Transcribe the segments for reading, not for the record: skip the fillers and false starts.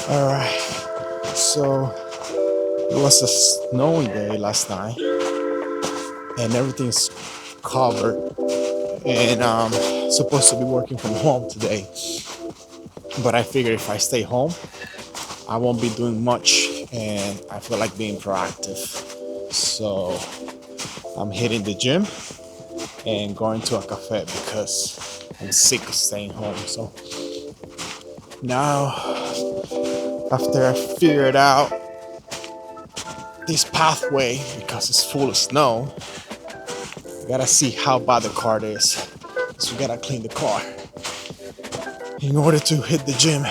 All right. So it was a snowy day last night, and everything's covered. And I'm supposed to be working from home today, but I figured if I stay home, I won't be doing much, and I feel like being proactive. So I'm hitting the gym and going to a café because I'm sick of staying home. So now, after I figured out this pathway because it's full of snow, I gotta see how bad the car is. So we gotta clean the car in order to hit the gym.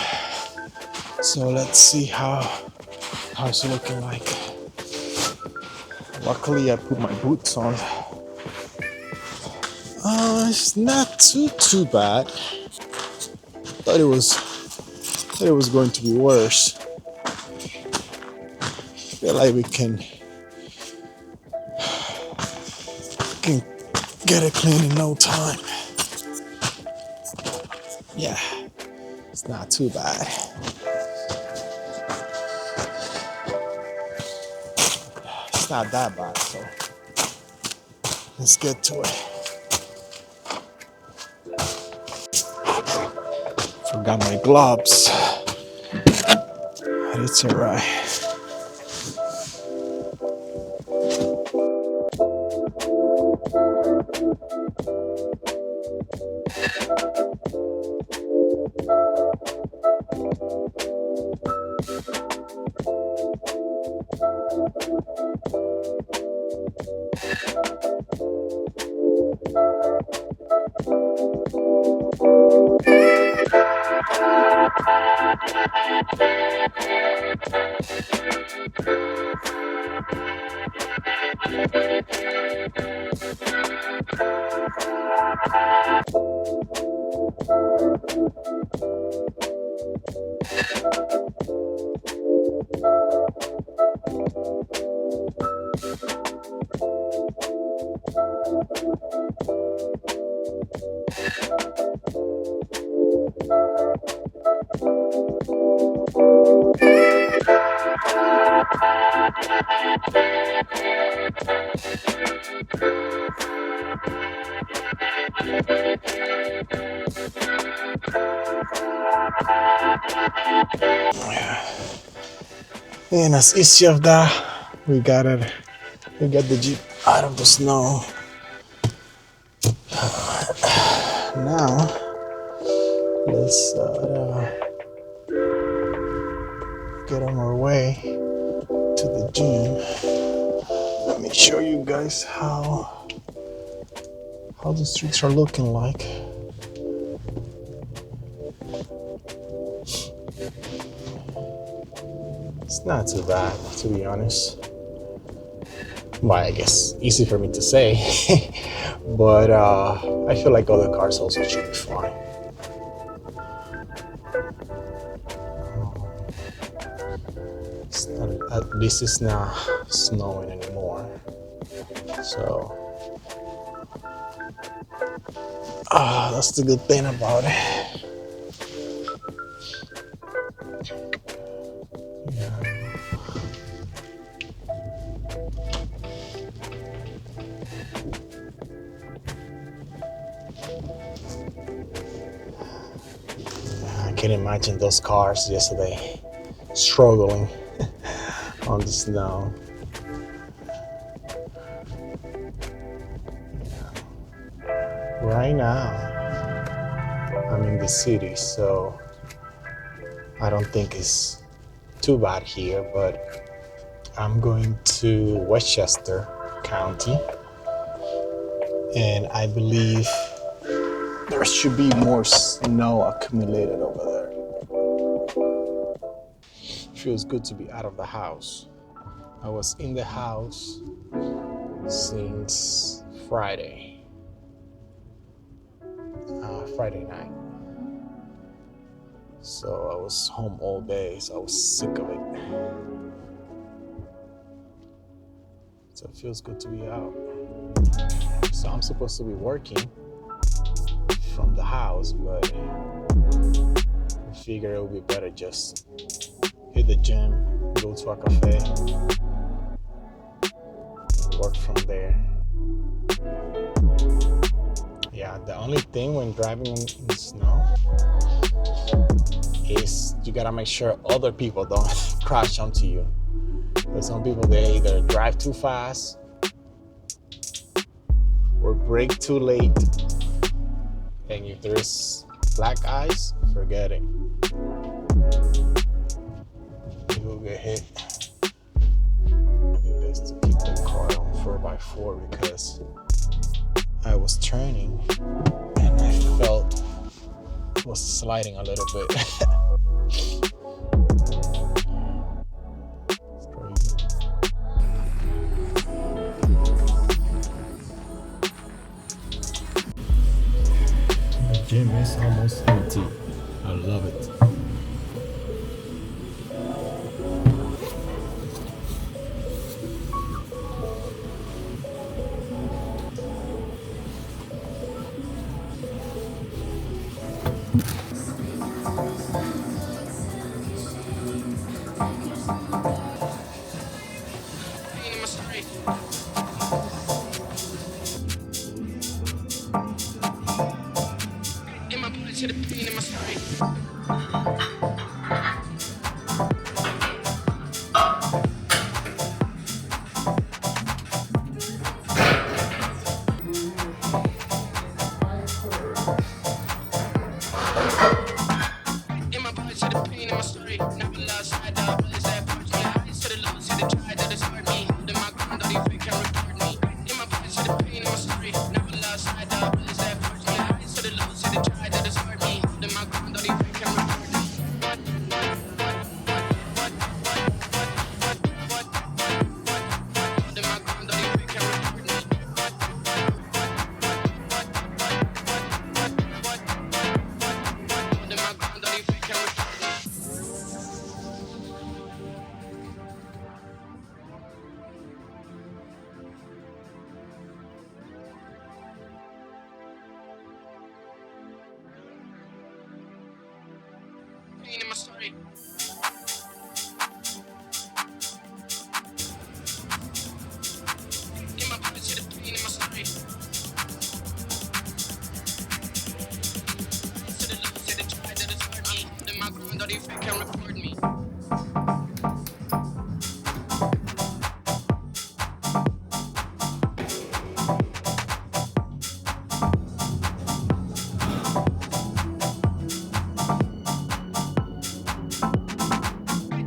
So let's see how it's looking like. Luckily, I put my boots on. It's not too bad. Thought it was going to be worse. Feel like we can get it clean in no time. Yeah, it's not too bad. It's not that bad, so let's get to it. Forgot my gloves, but it's alright. And as easy as that, we got the Jeep out of the snow. Now, let's get on our way to the gym. Let me show you guys how the streets are looking like. It's not too bad, to be honest. Well, I guess easy for me to say, but I feel like other cars also should be fine. At least it's not snowing anymore. So, that's the good thing about it. Yeah. I can imagine those cars yesterday struggling on the snow. Yeah. Right now, I'm in the city, so I don't think it's too bad here, but I'm going to Westchester County, and I believe there should be more snow accumulated over there. Feels good to be out of the house. I was in the house since Friday night. So I was home all day, so I was sick of it. So it feels good to be out. So I'm supposed to be working from the house, but I figure it would be better just hit the gym, go to a cafe, work from there. Yeah, the only thing when driving in snow is you gotta make sure other people don't crash onto you. Because some people, they either drive too fast or brake too late, and if there's black ice, forget it. You will get hit. I did this to keep the car on 4x4 because I was turning and I felt it was sliding a little bit. It's crazy. The gym is almost empty. I love it. To the pain in my story. In my body to the pain in my story. Never lost side up, is that push me eyes to the low, to the try that hurt me. Holding my ground, don't even can report me. In my body to the pain in my story. Never lost side up, is that push me eyes to the low, to the try that hurt me. Holding my ground, don't even can report me. Holding my ground, don't even can report me. Holding my ground, don't even can report me. Pain in my story. In my body to the pain in my story. To the low, to the try that hurt me. Holding my ground, don't even can report me.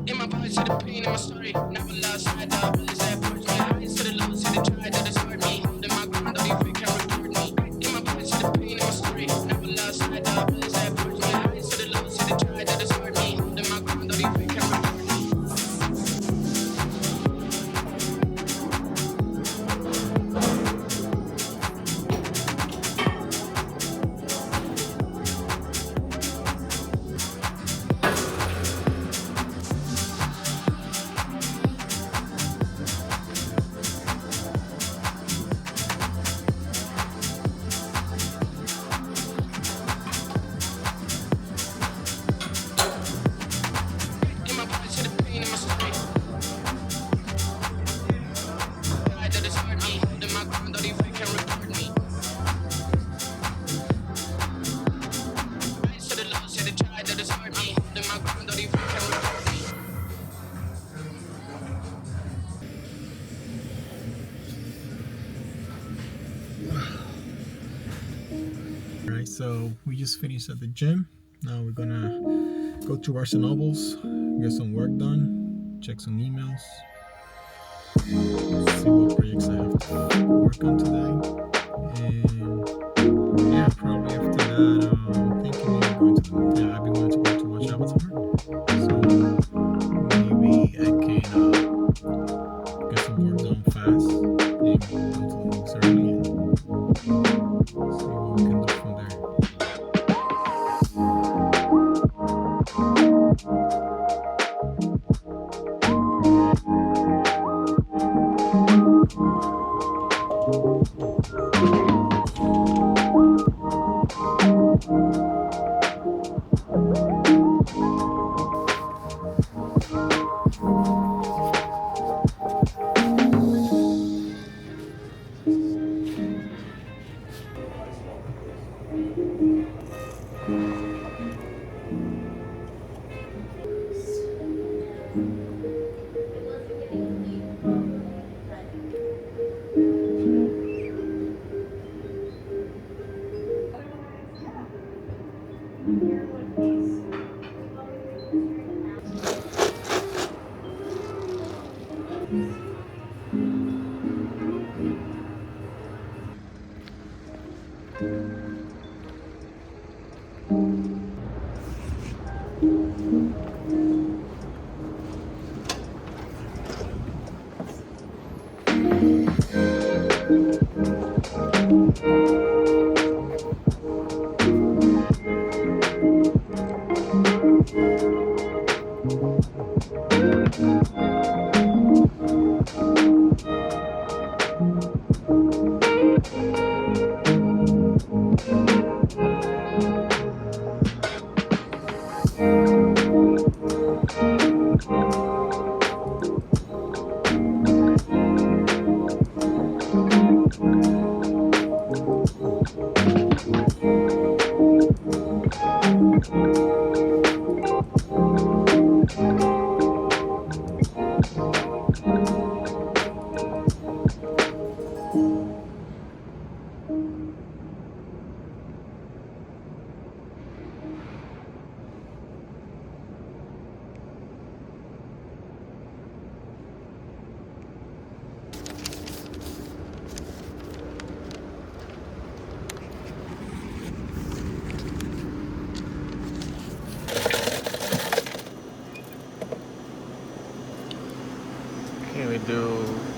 In my body to the pain in my story. Never lost side up, is that push me eyes to the low, to the try that hurt me. Holding my ground, don't even can report me. In my body to the pain in my story. Never lost side up, is that push me eyes to the low, to the try that hurt me. Holding my ground, don't even can report me. In my body to the pain in my story. Try that hurt me. Holding my ground, don't even can report me. Eyes to the low, to the try that hurt me. Holding my ground, don't even can report me. Alright, so we just finished at the gym. Now we're gonna go to Barnes and Nobles, get some work done, check some emails, see what projects I have to work on today. And yeah, probably after that, I'm thinking maybe going to I've been wanting to go to watch Avatar. So maybe I can get some work done fast and go to the movies early and see what we can do from there.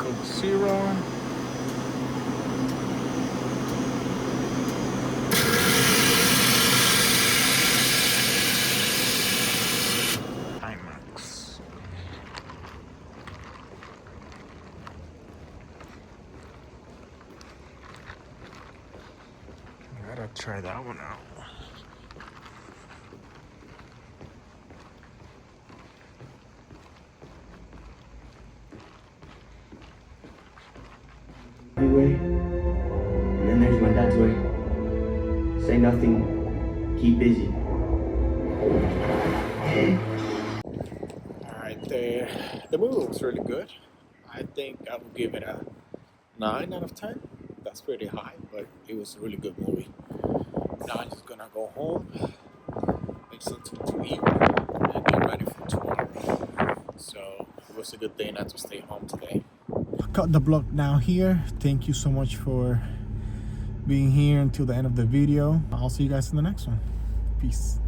Coke Zero. IMAX. Gotta try that one out. Way, and then there's my dad's way. Say nothing, keep busy. Alright, the movie was really good. I think I would give it a 9 out of 10. That's pretty high, but it was a really good movie. Now I'm just gonna go home, make something to eat, and get ready for tomorrow. So it was a good day not to stay home today. Cut the vlog now here. Thank you so much for being here until the end of the video. I'll see you guys in the next one. Peace.